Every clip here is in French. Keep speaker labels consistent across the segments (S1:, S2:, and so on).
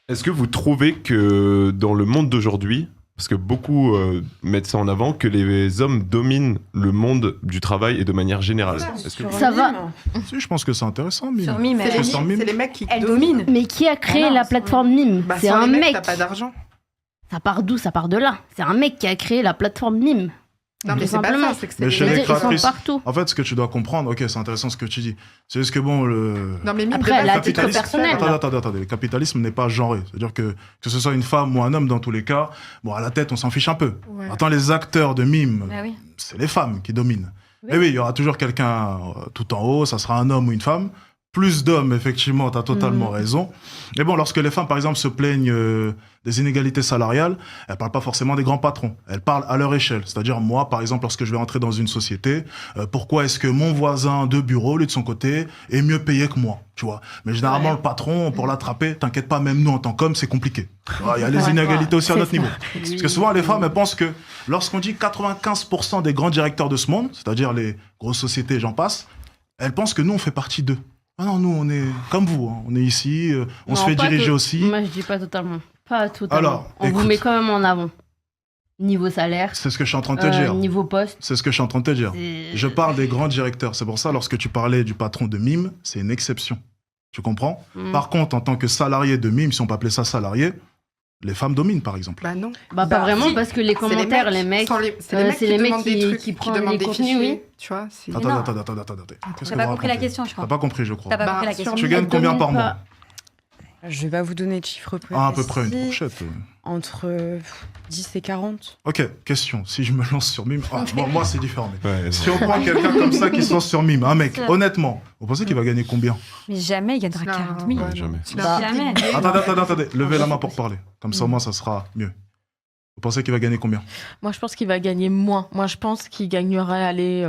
S1: Est-ce que vous trouvez que dans le monde d'aujourd'hui, parce que beaucoup mettent ça en avant, que les hommes dominent le monde du travail et de manière générale? Est-ce que...
S2: Ça va.
S3: Si, je pense que c'est intéressant, Mime.
S4: Sur Mime,
S5: C'est les mecs qui
S4: elle
S5: dominent.
S4: domine.
S2: Mais qui a créé
S4: Ah non,
S2: la
S4: c'est
S2: plateforme Mime?
S5: Bah,
S2: C'est
S5: sans
S2: un
S5: les mecs,
S2: mec.
S5: t'as pas d'argent.
S2: Ça part d'où? Ça part de là. C'est un mec qui a créé la plateforme Mime.
S5: Non, mais
S2: Tout
S5: c'est pas
S2: simplement.
S5: ça, c'est que c'est
S3: Mais
S5: les
S3: chez
S2: Je veux
S3: les
S5: mecs.
S2: dire, ils
S3: créatrices-
S2: sont partout.
S3: En fait, ce que tu dois comprendre, ok, c'est intéressant ce que tu dis. C'est juste que bon,
S5: Non, mais mime,
S2: Après,
S5: de base,
S2: elle a
S5: c'est
S2: titre
S5: capitalisme.
S2: personnel.
S3: Attendez, le capitalisme n'est pas genré. C'est-à-dire que ce soit une femme ou un homme, dans tous les cas, bon, à la tête, on s'en fiche un peu.
S5: Ouais.
S3: Attends, les acteurs de mime,
S4: Bah oui.
S3: c'est les femmes qui dominent.
S4: Oui.
S3: Mais oui, il y aura toujours quelqu'un tout en haut, ça sera un homme ou une femme. Plus d'hommes, effectivement, tu as totalement raison. Mais bon, lorsque les femmes, par exemple, se plaignent des inégalités salariales, elles parlent pas forcément des grands patrons. Elles parlent à leur échelle. C'est-à-dire, moi, par exemple, lorsque je vais entrer dans une société, pourquoi est-ce que mon voisin de bureau, lui, de son côté, est mieux payé que moi, tu vois? Mais généralement, le patron, pour l'attraper, t'inquiète pas, même nous, en tant qu'hommes, c'est compliqué. Il y a les inégalités aussi à notre niveau. Parce que souvent, les femmes, elles pensent que lorsqu'on dit 95% des grands directeurs de ce monde, c'est-à-dire les grosses sociétés, j'en passe, elles pensent que nous, on fait partie d'eux. Ah non, nous, on est comme vous. Hein. On est ici, on se
S2: Non,
S3: fait
S2: pas
S3: diriger
S2: to-
S3: aussi.
S2: Moi, je dis pas totalement. Pas totalement.
S3: Alors,
S2: on vous
S3: écoute.
S2: met quand même en avant. Niveau salaire,
S3: C'est ce que je suis en train de te dire.
S2: niveau poste.
S3: C'est ce que je suis en train de te dire.
S2: c'est-
S3: Je parle des grands directeurs. C'est pour ça, lorsque tu parlais du patron de Mime, c'est une exception. Tu comprends?
S2: Mm.
S3: Par contre, en tant que salarié de Mime, si on peut appeler ça salarié, les femmes dominent, par exemple.
S5: Bah non.
S2: Bah, pas vraiment,
S5: si.
S2: parce que les
S5: C'est
S2: commentaires, les mecs.
S5: C'est les mecs
S2: c'est
S5: qui
S2: les mecs
S5: demandent des
S2: qui-
S5: trucs,
S2: qui
S5: qui
S2: prennent
S5: demandent
S2: les
S5: des
S2: contenus,
S5: fichiers.
S2: oui.
S5: Tu vois, c'est...
S4: non.
S3: Attends. Qu'est-ce
S4: T'as
S3: que
S4: pas
S3: vous
S4: compris la
S3: racontez?
S4: question, je
S3: T'as
S4: crois.
S3: pas compris, je crois.
S4: T'as pas
S5: Bah,
S4: compris la
S5: sur-
S4: question.
S3: Tu gagnes
S2: Elle
S3: combien
S2: domine
S3: par mois?
S2: pas.
S6: Je vais pas vous donner de chiffres précis.
S3: À peu près une fourchette.
S6: Entre 10 et 40.
S3: Ok, question. Si je me lance sur Mime... Ah, bon, moi, c'est différent. Mais...
S1: Ouais,
S3: Si on prend quelqu'un comme ça qui se lance sur Mime, un mec,
S4: Ça.
S3: honnêtement, vous pensez qu'il va gagner combien?
S4: Mais jamais il gagnera 40 000.
S5: Ouais,
S1: jamais.
S5: C'est un
S4: Jamais.
S5: petit gay.
S3: Attendez, levez la main pour parler. Comme ça, au moins, ça sera mieux. Vous pensez qu'il va gagner combien?
S7: Moi, je pense qu'il va gagner moins. Moi, je pense qu'il gagnerait, allez,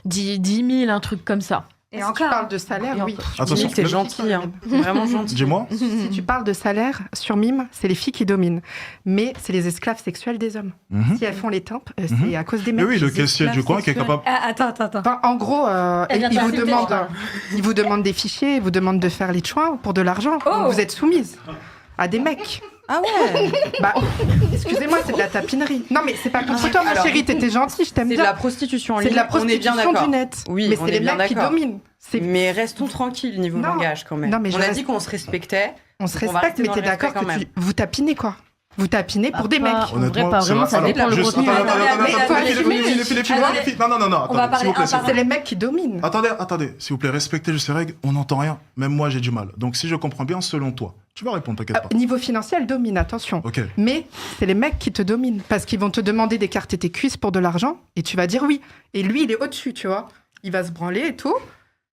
S7: 10 000, un truc comme ça.
S5: Et
S4: Et
S5: si tu
S4: encore.
S5: parles de salaire,
S7: Et
S5: oui.
S7: encore.
S3: Attention,
S6: Limite, c'est gentil, hein. Vraiment gentil.
S3: dis-moi.
S5: Si tu parles de salaire, sur Mime, c'est les filles qui dominent. Mais c'est les esclaves sexuels des hommes.
S3: Mhm.
S5: Si elles font les tempes, c'est
S3: Mhm.
S5: à cause des
S3: Mais
S5: mecs.
S3: oui, le
S5: Ils-
S3: caissier du coin qui est capable...
S4: Ah, attends.
S5: Enfin, en gros,
S4: Elle vient
S5: ils, vous
S4: t'insulter,
S5: demandent,
S4: je crois.
S5: ils vous demandent des fichiers, ils vous demandent de faire les chouins pour de l'argent.
S4: Oh.
S5: Donc vous êtes soumise à des mecs.
S6: Ah ouais.
S5: Bah, excusez-moi, c'est de la tapinerie. Non, mais c'est pas contre toi, ma
S6: Alors,
S5: chérie, t'étais gentille, je t'aime
S6: C'est de
S5: bien.
S6: la prostitution en
S5: C'est
S6: ligne.
S5: de la
S6: On est bien
S5: prostitution
S6: d'accord.
S5: du net.
S6: Oui,
S5: mais
S6: on
S5: c'est
S6: est
S5: les
S6: bien
S5: mecs qui
S6: d'accord.
S5: dominent. C'est-
S6: Mais restons tranquilles niveau
S5: Non.
S6: langage quand même.
S5: Non, mais je
S6: on a
S5: reste-
S6: dit qu'on se respectait.
S5: On se
S6: On va
S5: respecte,
S6: rester
S5: mais
S6: dans
S5: t'es
S6: le
S5: d'accord
S6: respect
S5: que
S6: quand même.
S5: vous tapinez quoi? Vous tapinez pour des mecs.
S2: En vrai,
S3: Honnêtement,
S2: pas
S3: c'est
S2: vraiment,
S3: vrai.
S2: ça
S3: Alors,
S2: dépend le
S3: juste-
S2: contenu.
S3: attendez,
S5: Mais-
S3: les filles, non,
S4: On va
S3: attendez, s'il
S4: parler
S3: vous plaît,
S4: un
S3: s'il
S4: par
S3: vous
S5: C'est
S3: plaît.
S5: les mecs qui dominent.
S3: Attendez, s'il vous plaît, respectez juste ces règles, on n'entend rien. Même moi, j'ai du mal. Donc, si je comprends bien, selon toi, tu vas répondre, t'inquiète pas.
S5: Niveau financier, elle domine, attention.
S3: Ok.
S5: Mais c'est les mecs qui te dominent. Parce qu'ils vont te demander d'écarter tes cuisses pour de l'argent et tu vas dire oui. Et lui, il est au-dessus, tu vois. Il va se branler et tout.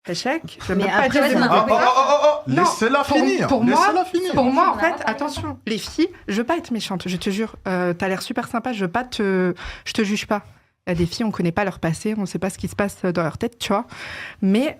S5: Échec. Je vais
S2: Mais
S5: même pas
S2: après,
S5: dire
S2: c'est
S5: de
S2: un
S5: ma-
S2: peu-
S5: Non,
S3: Laissez-la finir.
S5: pour moi-
S3: Laissez-la finir.
S5: Pour moi, en
S4: On a
S5: fait,
S4: pas parlé.
S5: attention, les filles, je veux pas être méchante, je te jure. T'as l'air super sympa, je veux pas te. Je te juge pas. Il y a des filles, on connaît pas leur passé, on sait pas ce qui se passe dans leur tête, tu vois. Mais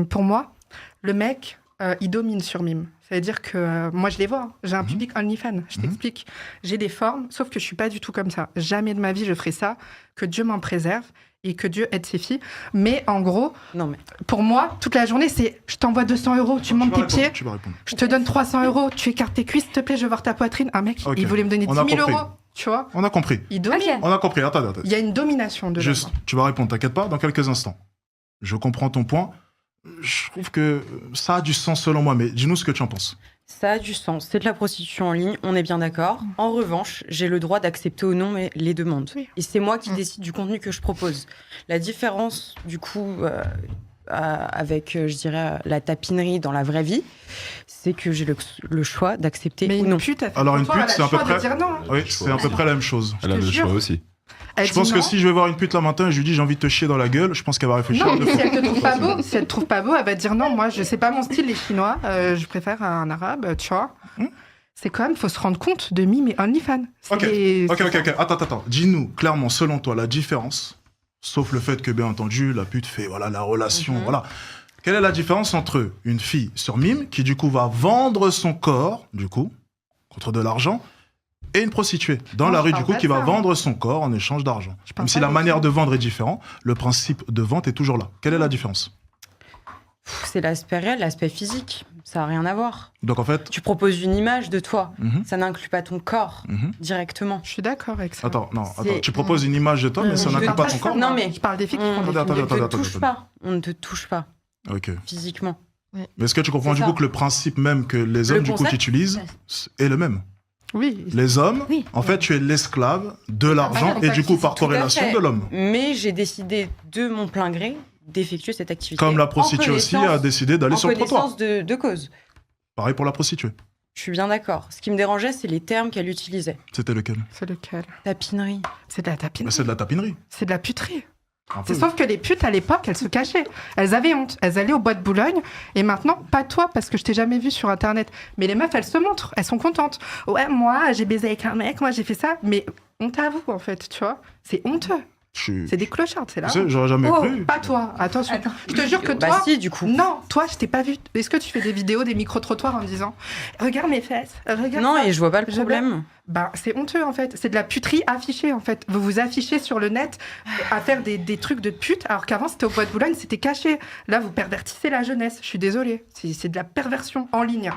S5: pour moi, le mec, il domine sur Mime. Ça veut dire que moi, je les vois. Hein. J'ai un public OnlyFans. Je t'explique. J'ai des formes, sauf que je suis pas du tout comme ça. Jamais de ma vie, je ferai ça. Que Dieu m'en préserve et que Dieu aide ses filles. Mais en gros,
S6: Non mais
S5: pour moi, toute la journée, c'est je t'envoie 200 €, tu montes tes pieds,
S3: Tu vas répondre.
S5: je te donne 300 €, tu écartes tes cuisses, s'il te plaît, je veux voir ta poitrine. Un mec,
S3: Ok.
S5: il voulait me donner
S3: On
S5: 10
S3: a
S5: 000
S3: compris.
S5: €, tu vois.
S3: On a compris.
S5: Il domine.
S4: Ok.
S3: On a compris. Attends.
S5: Il y a une domination de
S3: Juste,
S5: l'homme.
S3: tu vas répondre, t'inquiète pas, dans quelques instants. Je comprends ton point. Je trouve que ça a du sens selon moi, mais dis-nous ce que tu en penses.
S6: ça a du sens. C'est de la prostitution en ligne, on est bien d'accord. En revanche, j'ai le droit d'accepter ou non les demandes.
S5: Oui.
S6: Et c'est moi qui
S5: Mm.
S6: décide du contenu que je propose. La différence, du coup, avec, je dirais, la tapinerie dans la vraie vie, c'est que j'ai le choix d'accepter
S5: Mais
S6: ou
S5: une
S6: non.
S5: pute, elle fait
S3: Alors,
S5: pour
S3: une
S5: toi,
S3: pute,
S5: elle a
S3: c'est à
S5: le
S3: peu
S5: choix de
S3: près-
S5: dire non.
S3: Oui, c'est à peu près la même chose.
S1: Elle a
S5: te
S1: le
S5: jure.
S1: choix aussi.
S5: Elle
S3: Je
S5: dit
S3: pense que
S5: non.
S3: si je vais voir une pute là matin et je lui dis j'ai envie de te chier dans la gueule, je pense qu'elle va réfléchir.
S5: Non,
S3: deux
S5: mais si
S3: fois.
S5: elle te trouve pas beau, si elle te trouve pas beau, elle va te dire non, moi, je sais pas mon style, les Chinois, je préfère un arabe, tu vois. C'est quand même, faut se rendre compte de Mime et OnlyFans. C'est
S3: Ok.
S5: les-
S3: Ok. Attends. Dis-nous clairement, selon toi, la différence, sauf le fait que, bien entendu, la pute fait voilà, la relation, voilà. Quelle est la différence entre une fille sur Mime, qui du coup va vendre son corps, du coup, contre de l'argent, et une prostituée dans
S5: Non,
S3: la
S5: je
S3: rue,
S5: parle
S3: du coup,
S5: pas
S3: qui
S5: de
S3: va
S5: ça,
S3: vendre son corps en échange d'argent.
S5: Je parle
S3: Même si
S5: pas
S3: la
S5: de
S3: manière
S5: ça.
S3: de vendre est différente, le principe de vente est toujours là. Quelle est la différence?
S6: C'est l'aspect réel, l'aspect physique. Ça n'a rien à voir.
S3: Donc en fait.
S6: Tu proposes une image de toi.
S3: Mhm,
S6: Ça n'inclut pas ton corps
S3: mhm.
S6: directement.
S5: Je suis d'accord avec ça.
S3: Attends,
S6: C'est-
S3: tu proposes une image de toi, mais ça
S2: Je
S3: n'inclut
S5: parle
S3: pas
S5: de
S3: ton
S5: ça,
S3: corps.
S5: moi.
S6: Non, mais-
S5: Je parle des filles qui font des
S3: Attends,
S5: films.
S3: attends,
S6: On ne
S3: attends,
S6: te touche
S3: attends.
S6: pas. On ne te touche pas
S3: Ok.
S6: physiquement.
S3: Mais est-ce que tu comprends
S6: C'est
S3: du coup
S6: ça.
S3: que le principe même que les
S6: Le
S3: hommes du coup
S6: concept,
S3: t'utilisent est le même?
S5: Oui.
S3: Les hommes,
S2: Oui.
S3: en fait, tu es l'esclave de l'argent
S5: Ah,
S3: et du coup par
S6: Tout à
S3: corrélation
S6: fait.
S3: de l'homme.
S6: Mais j'ai décidé de mon plein gré d'effectuer cette activité.
S3: Comme la
S6: en
S3: prostituée aussi a
S6: connaissance-
S3: décidé d'aller
S6: en
S3: sur le trottoir.
S6: connaissance de cause.
S3: Pareil pour la prostituée.
S6: Je suis bien d'accord. Ce qui me dérangeait, c'est les termes qu'elle utilisait.
S3: C'était lequel?
S5: C'est lequel?
S6: Tapinerie.
S5: C'est de la
S3: Mais
S5: tapinerie.
S3: c'est de la tapinerie.
S5: C'est de la puterie.
S3: Un peu.
S5: C'est sauf que les putes, à l'époque, elles se cachaient. Elles avaient honte. Elles allaient au bois de Boulogne. Et maintenant, pas toi, parce que je t'ai jamais vu sur Internet. Mais les meufs, elles se montrent. Elles sont contentes. Ouais, moi, j'ai baisé avec un mec. Moi, j'ai fait ça. Mais honte à vous, en fait, tu vois. C'est honteux. C'est des clochards, c'est là.
S3: Tu sais, j'aurais jamais
S5: Oh,
S3: cru.
S5: pas toi. Attention. Je te jure que
S6: Bah
S5: toi...
S6: si, du coup.
S5: Non, toi, je t'ai pas vu. Est-ce que tu fais des vidéos, des micro-trottoirs en me disant « Regarde mes fesses, regarde
S6: Non,
S5: ça.
S6: et je vois pas le
S5: Je
S6: problème.
S5: Ben, c'est honteux, en fait. C'est de la puterie affichée, en fait. Vous vous affichez sur le net à faire des trucs de pute, alors qu'avant, c'était au bois de Boulogne, c'était caché. Là, vous pervertissez la jeunesse. Je suis désolée. C'est de la perversion en ligne.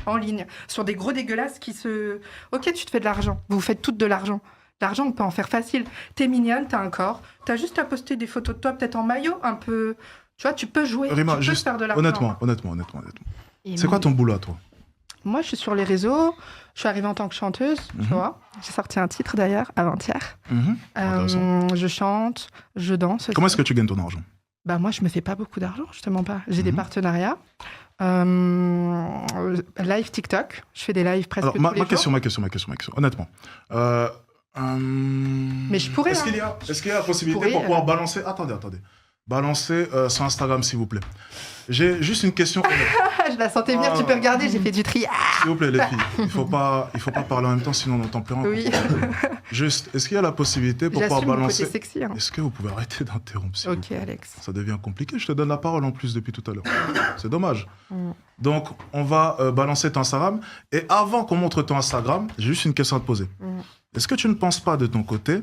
S5: En ligne. Sur des gros dégueulasses qui se... Ok, tu te fais de l'argent. Vous faites toutes de l'argent. L'argent, on peut en faire facile. T'es mignonne, t'as un corps. T'as juste à poster des photos de toi, peut-être en maillot, un peu... Tu vois, tu peux jouer.
S3: Rima,
S5: tu peux
S3: juste
S5: faire de l'argent.
S3: honnêtement.
S2: Et
S3: C'est quoi ton boulot à toi?
S5: Moi, je suis sur les réseaux. Je suis arrivée en tant que chanteuse,
S3: Mhm.
S5: tu vois. J'ai sorti un titre, d'ailleurs, avant-hier.
S3: Intéressant.
S5: Je chante, je danse aussi.
S3: Comment est-ce que tu gagnes ton argent?
S5: Bah, moi, je me fais pas beaucoup d'argent, je te mens pas. J'ai des
S3: Mhm.
S5: partenariats. Live TikTok. Je fais des lives presque
S3: Alors,
S5: tous
S3: ma
S5: les jours.
S3: question, honnêtement. Mais
S5: je pourrais,
S3: Est-ce
S5: hein.
S3: qu'il y a la possibilité
S5: pourrais,
S3: pour pouvoir balancer... Attendez. Balancer sur Instagram, s'il vous plaît. J'ai juste une question honnête.
S5: Je la sentais venir, tu peux regarder, j'ai fait du tri.
S3: S'il vous plaît, les filles. Il faut pas parler en même temps, sinon on n'entend plus rien.
S5: Oui,
S3: Juste, est-ce qu'il y a la possibilité pour pouvoir
S5: j'assume mon côté
S3: balancer...
S5: sexy. hein.
S3: Est-ce que vous pouvez arrêter d'interrompre, s'il vous
S5: Ok,
S3: plaît?
S5: Alex.
S3: Ça devient compliqué, je te donne la parole en plus depuis tout à l'heure. C'est dommage.
S5: Mm.
S3: Donc, on va balancer ton Instagram. Et avant qu'on montre ton Instagram, j'ai juste une question à te poser.
S5: Mm.
S3: Est-ce que tu ne penses pas de ton côté,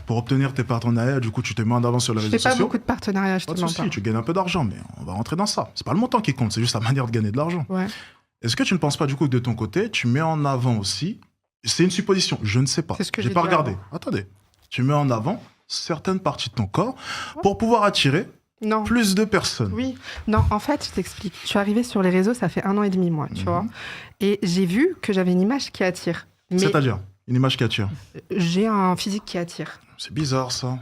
S3: pour obtenir tes partenariats, du coup tu te mets en avant sur les
S5: Je
S3: réseaux
S5: fais pas
S3: sociaux?
S5: beaucoup de partenariats, je
S3: Pas
S5: te
S3: de
S5: mens
S3: souci,
S5: pas.
S3: tu gagnes un peu d'argent, mais on va rentrer dans ça. C'est pas le montant qui compte, c'est juste la manière de gagner de l'argent.
S5: Ouais.
S3: Est-ce que tu ne penses pas du coup que de ton côté, tu mets en avant aussi, c'est une supposition, je ne sais pas,
S5: C'est ce que
S3: j'ai
S5: j'ai
S3: pas
S5: dit
S3: regardé.
S5: avant.
S3: Attendez, tu mets en avant certaines parties de ton corps pour pouvoir attirer
S5: Non.
S3: plus de personnes.
S5: Oui. Non, en fait, je t'explique. Je suis arrivée sur les réseaux, ça fait 1 an et demi, moi, tu
S3: Mhm.
S5: vois. Et j'ai vu que j'avais une image qui attire. Mais
S3: C'est-à-dire une image qui attire.
S5: j'ai un physique qui attire.
S3: C'est bizarre ça.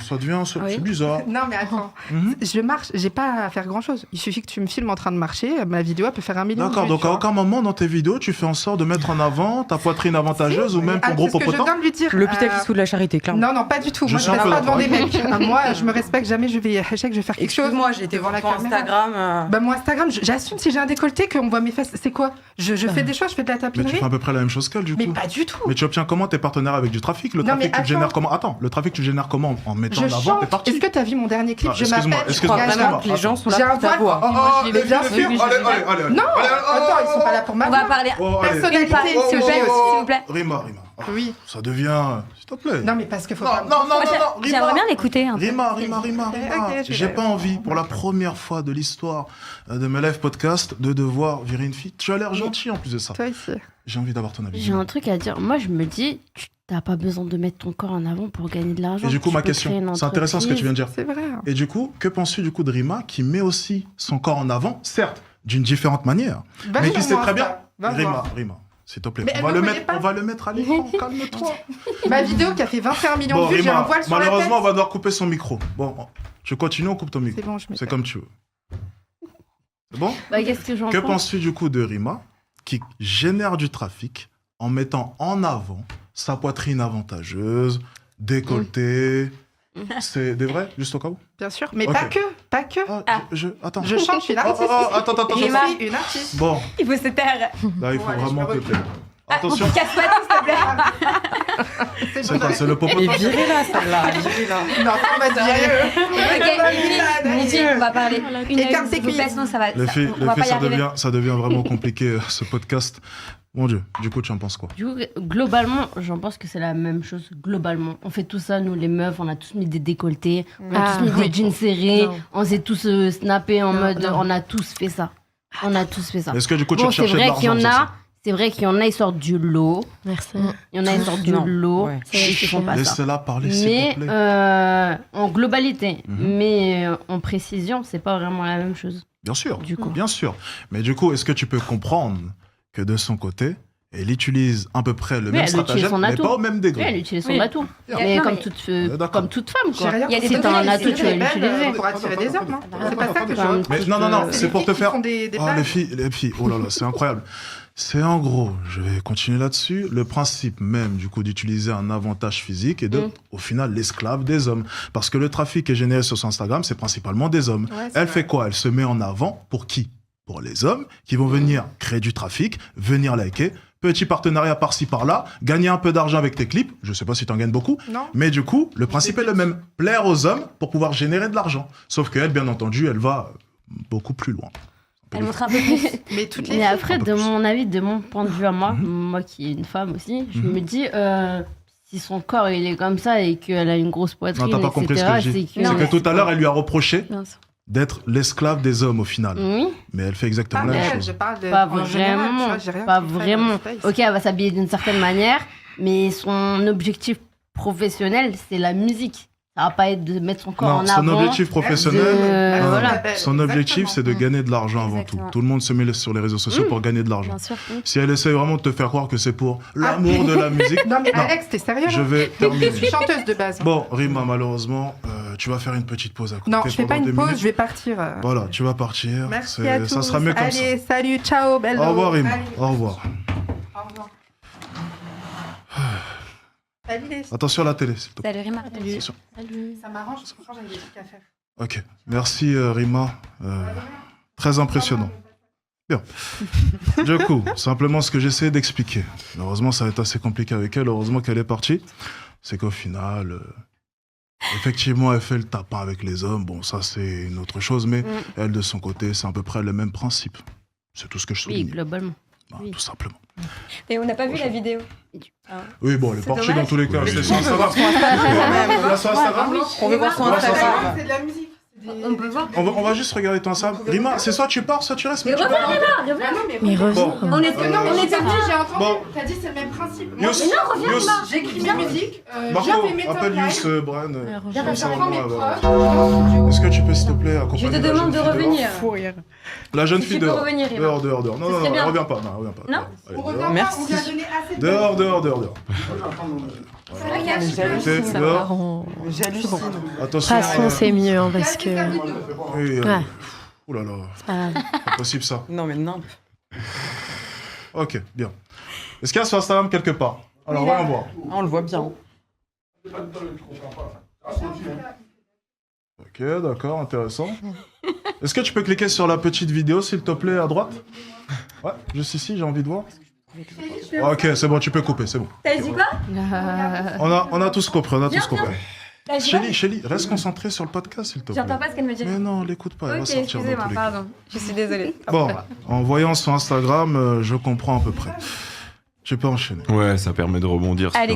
S3: Ça devient, c'est
S2: Oui.
S3: bizarre.
S5: Non, mais attends.
S3: Mhm.
S5: Je marche, j'ai pas à faire grand-chose. Il suffit que tu me filmes en train de marcher, ma vidéo elle peut faire 1 million de
S3: D'accord,
S5: vues,
S3: donc
S5: tu
S3: à
S5: vois.
S3: aucun moment dans tes vidéos, tu fais en sorte de mettre en avant ta poitrine avantageuse ou même ton
S5: Ah,
S3: gros
S5: c'est ce que je
S3: popotin.
S5: viens de lui dire.
S6: L'hôpital
S5: Euh,
S6: qui se fout de la charité, clairement.
S5: Non, non, pas du tout.
S3: Je
S5: Moi, je
S3: suis un
S5: reste
S3: peu
S5: pas devant des
S3: d'accord.
S5: mecs. Moi, je me respecte jamais. Je vais faire quelque chose.
S6: Excuse-moi, j'ai été
S5: devant
S6: voir
S5: la
S6: ton
S5: caméra.
S6: Instagram.
S5: Bah, moi, Instagram, j'assume si j'ai un décolleté, qu'on voit mes fesses. C'est quoi je fais des choses, je fais de la
S3: Mais tu
S5: tapinerie.
S3: fais à peu près la même chose qu'elle du coup.
S5: Mais pas du tout.
S3: Mais tu obtiens comment tes partenaires avec du trafic? Le
S5: Non,
S3: trafic,
S5: mais
S3: tu le génères
S5: attends.
S3: comment? Attends, le trafic, tu le génères comment? En mettant
S5: Je
S3: en avant tes
S5: chante.
S3: parties?
S5: Est-ce que tu as vu mon dernier clip?
S3: Ah,
S5: Je
S3: excuse-moi,
S5: m'appelle.
S3: excuse-moi,
S6: crois
S3: excuse-moi.
S6: vraiment que les gens sont
S5: J'ai
S6: là
S5: un
S6: pour ta
S5: voile.
S6: voix.
S5: Oh,
S7: Moi, je l'ai
S5: mais
S7: vu,
S5: bien
S7: oui,
S5: sûr.
S7: oui, je l'ai vu.
S5: Non, attends, ils sont pas là pour ma
S4: On va
S5: voix.
S4: parler.
S3: Oh, allez.
S5: Personnalité,
S3: Oh, oh,
S5: s'il
S3: oh,
S5: vous plaît,
S3: oh,
S4: s'il vous plaît.
S3: Rima. Ah,
S5: Oui.
S3: Ça devient... S'il te plaît.
S5: Non, mais parce qu'il faut
S3: non,
S5: pas.
S3: non,
S4: Moi,
S3: Rima.
S4: j'aimerais bien l'écouter. un peu.
S3: Rima.
S5: Ok, je
S3: J'ai
S5: vais-
S3: pas envie, pour la première fois de l'histoire de mes live podcasts, de devoir virer une fille. Tu as l'air gentil en plus de ça.
S5: Toi ici.
S3: J'ai envie d'avoir ton avis.
S2: J'ai un truc à dire. Moi, je me dis, tu n'as pas besoin de mettre ton corps en avant pour gagner de l'argent.
S3: Et du coup,
S2: Tu
S3: ma
S2: peux créer
S3: question,
S2: une
S3: c'est intéressant ce que tu viens de dire.
S5: C'est vrai.
S3: Et du coup, que penses-tu du coup de Rima qui met aussi son corps en avant, certes, d'une différente manière,
S5: Va
S3: mais
S5: sur
S3: qui sait
S5: moi,
S3: très bien.
S5: ça. Va voir.
S3: Rima, s'il te plaît,
S5: Mais
S3: on
S5: elle
S3: va,
S5: me
S3: le
S5: connaît
S3: mettre,
S5: pas.
S3: on va le mettre à l'écran, calme-toi.
S5: Ma vidéo qui a fait 21 millions
S3: Bon,
S5: de vues, j'ai un
S3: Rima,
S5: voile sur la tête.
S3: malheureusement, on va devoir couper son micro. Bon, tu continues, on coupe ton micro.
S5: C'est bon, je me
S3: C'est
S5: tais.
S3: comme tu veux. C'est bon?
S2: Bah, qu'est-ce que j'en
S3: Que
S2: pense
S3: penses-tu du coup de Rima qui génère du trafic en mettant en avant sa poitrine avantageuse, décolletée? C'est des vrais, juste au cas où?
S5: Bien sûr, mais
S3: Ok.
S5: pas que.
S3: Ah, attends.
S5: Je chante, je suis une
S3: Oh,
S5: artiste.
S3: attends.
S5: Je
S4: Rima.
S5: suis une artiste.
S3: Bon,
S4: Il faut se taire.
S3: là, il faut
S5: allez,
S3: vraiment
S5: je me
S3: te taire. Attention,
S4: Casse pas tout, s'il te plaît.
S3: c'est quoi? C'est le popotin?
S6: Elle est virée là, celle-là. Virée-là.
S5: Non, on va dire.
S4: Ok, Niji, on va parler. Une
S5: Écarte
S4: heure,
S5: tes
S4: s'il vous plaît,
S5: cuisses.
S4: sinon ça va.
S3: Les filles,
S4: on va pas y arriver.
S3: ça devient vraiment compliqué, ce podcast. Mon Dieu, du coup, tu en penses quoi?
S2: Du coup, globalement, j'en pense que c'est la même chose. Globalement, on fait tout ça, nous les meufs, on a tous mis des décolletés, on a
S5: Ah,
S2: tous mis
S5: oui.
S2: des jeans serrés,
S7: Non.
S2: on s'est tous snappés en
S5: Non,
S2: mode,
S5: non.
S2: on a tous fait ça. On a tous fait ça.
S3: Est-ce que du coup, tu
S2: Bon, c'est
S3: recherchais de
S2: vrai
S3: l'argent
S2: qu'il y en
S3: sur
S2: a.
S3: ça?
S2: C'est vrai qu'il y en a, ils sortent du lot.
S7: Merci.
S2: Il y en a, ils sortent du
S6: Non.
S2: lot.
S6: Ouais.
S2: Et ils font pas ça.
S3: Laissez-la parler, s'il
S2: Mais
S3: te plaît.
S2: en globalité,
S3: Mhm.
S2: mais en précision, c'est pas vraiment la même chose.
S3: Bien sûr,
S2: Du coup.
S3: bien sûr. Mais du coup, est-ce que tu peux comprendre que de son côté, elle utilise à peu près le
S2: Oui,
S3: même
S2: elle utilise
S3: stratagème,
S2: son
S3: mais
S2: atout.
S3: pas au même
S2: Oui,
S3: degré?
S2: elle utilise son
S7: Oui.
S2: atout.
S3: Bien.
S2: Mais
S4: Non,
S2: comme
S4: mais-
S2: toute,
S3: D'accord.
S2: comme toute femme,
S5: J'ai
S2: quoi.
S5: rien
S4: Il y a des
S5: contre
S2: Si t'as un
S5: les
S2: atout, tu vas
S5: belles,
S2: l'utiliser.
S5: pour attirer des hommes. Hein. C'est pas ça que je
S2: Comme
S5: veux.
S3: Mais
S2: toute,
S3: non, non, non,
S2: euh,
S3: c'est pour te faire...
S5: Des
S3: Oh, les filles, oh là là, c'est incroyable. C'est en gros, je vais continuer là-dessus, le principe même du coup d'utiliser un avantage physique et de, au final, l'esclave des hommes. Parce que le trafic est généré sur son Instagram, c'est principalement des hommes.
S5: Ouais, c'est
S3: Elle
S5: vrai.
S3: fait quoi? Elle se met en avant pour qui? Pour les hommes qui vont venir créer du trafic, venir liker, petit partenariat par-ci par-là, gagner un peu d'argent avec tes clips. Je sais pas si tu en gagnes beaucoup,
S5: Non.
S3: mais du coup, le principe est le même. Plaire aux hommes pour pouvoir générer de l'argent. Sauf qu'elle, bien entendu, elle va beaucoup plus loin.
S4: Elle montre un peu plus.
S5: Mais toutes les
S2: Mais
S5: filles.
S2: après,
S3: Un peu
S2: de
S3: plus.
S2: mon avis, de mon point de vue à moi,
S3: Mhm.
S2: moi qui est une femme aussi, je
S3: Mhm.
S2: me dis, si son corps il est comme ça et qu'elle a une grosse poitrine,
S3: Non, t'as pas
S2: etc.,
S3: compris ce que je dis.
S2: c'est que...
S4: Non,
S3: C'est que tout à l'heure, elle lui a reproché
S4: Bien sûr.
S3: d'être l'esclave des hommes au final.
S2: Oui,
S3: Mais elle fait
S5: Pas
S3: exactement la même
S5: elle,
S3: chose.
S5: je parle de.
S2: pas
S5: en général, tu
S2: vraiment,
S5: vois, j'ai rien
S2: pas
S5: contre elle,
S2: vraiment.
S5: c'est pas ici.
S2: Ok, elle va s'habiller d'une certaine manière, mais son objectif professionnel, c'est la musique. Ça va pas être de mettre son corps
S3: Non,
S2: en
S3: son
S2: avant.
S3: objectif professionnel,
S2: de-
S3: non,
S2: voilà.
S3: son objectif, c'est de gagner de l'argent avant tout.
S4: Exactement.
S3: Tout le monde se met sur les réseaux sociaux pour gagner de l'argent.
S4: Bien sûr.
S3: Si elle essaie vraiment de te faire croire que c'est pour l'amour de la musique,
S5: Non, mais
S3: Non.
S5: Alex, t'es sérieux
S3: je
S5: là
S3: vais
S5: Je
S3: terminer.
S5: suis chanteuse de base.
S3: Bon, Rima, malheureusement, tu vas faire une petite pause à côté.
S5: Non, je fais pas
S3: pendant
S5: une
S3: 2
S5: pause,
S3: minutes.
S5: je vais partir.
S3: Voilà, tu vas partir.
S5: Merci à tous.
S3: Ça sera mieux comme
S5: Allez, salut, ciao, belle.
S3: ça. Au revoir, Rima.
S5: Allez,
S3: Au revoir.
S5: au revoir. Salut les.
S3: Attention à la télé, s'il te plaît.
S4: Salut Rima.
S3: Attention.
S5: Ça m'arrange, franchement, j'avais des trucs à faire.
S3: Ok, merci Rima. Très impressionnant. Bien. Du coup, simplement ce que j'essaie d'expliquer. Heureusement, ça va être assez compliqué avec elle. Heureusement qu'elle est partie. C'est qu'au final, effectivement, elle fait le tapin avec les hommes. Bon, ça, c'est une autre chose. Mais elle, de son côté, c'est à peu près le même principe. C'est tout ce que je
S2: Oui,
S3: souligne.
S2: globalement.
S3: Bah,
S2: oui.
S3: Tout simplement.
S4: Et on n'a pas vu la vidéo.
S3: Oui, bon, elle est
S5: C'est
S3: partie
S5: dommage.
S3: dans tous les cas.
S1: Oui.
S3: C'est sur Instagram. Là, sur Instagram.
S6: On veut voir son
S3: Ouais, ça,
S6: Instagram.
S3: ça.
S5: C'est de la musique.
S4: On peut voir.
S3: On va juste regarder ton Instagram. Rima, c'est soit tu pars, soit tu restes. Mais tu pars.
S7: Mais reviens.
S3: Bon.
S5: On est non, on est parti, j'ai entendu.
S3: Bon.
S5: T'as dit c'est le même principe. Moi,
S3: Yous, Yous,
S5: j'écris de la musique.
S3: Marco,
S5: j'ai fait mes top
S3: appelle
S5: lines.
S3: Yous, Bran.
S7: Viens,
S3: ça va
S5: J'apprends mes
S3: voir,
S5: proches.
S3: ouais.
S5: je vais en studio.
S3: Est-ce que tu peux, s'il te plaît, accompagner
S4: Je te
S3: la
S4: demande
S3: jeune
S4: de
S3: fille
S4: revenir.
S6: Fou rire.
S3: dehors La jeune
S4: Si
S3: fille
S4: tu peux
S3: dehors.
S4: revenir, Rima.
S3: Dehors. Non,
S4: Ce
S3: non,
S4: serait
S3: non,
S4: bien.
S3: reviens pas. Non, reviens pas.
S4: Non.
S3: Allez,
S5: On
S3: dehors.
S5: revient pas,
S6: Merci.
S5: on lui a donné assez de.
S3: Dehors.
S5: C'est vrai qu'il y a
S6: Mais
S5: super.
S3: T'es
S7: Ça
S3: dehors.
S7: part en-
S6: J'hallucine.
S7: De toute
S3: Attention.
S7: façon, c'est mieux hein, parce que.
S3: Oui,
S7: Ouais.
S3: Ouh là là,
S7: c'est pas grave.
S3: pas possible ça.
S6: Non, mais non.
S3: Ok, bien. Est-ce qu'il y a sur Instagram quelque part? Alors, voyons voir.
S6: Ah, on le voit bien.
S3: Ok, d'accord, intéressant. Est-ce que tu peux cliquer sur la petite vidéo, s'il te plaît, à droite? Ouais, juste ici, j'ai envie de voir. Ok, c'est bon, tu peux couper, c'est bon.
S4: T'as dit quoi?
S3: On a tous compris,
S4: T'as dit quoi?
S3: Shelly, reste concentré sur le podcast, s'il te plaît.
S4: J'entends pas ce qu'elle me dit.
S3: Mais non, l'écoute pas, elle va
S4: Ok,
S3: sortir dans
S4: excusez-moi,
S3: tous les cas.
S4: pardon. Je suis désolée.
S3: Bon, en voyant son Instagram, je comprends à peu près. Tu peux enchaîner.
S1: Ouais, ça permet de rebondir.
S4: Allez,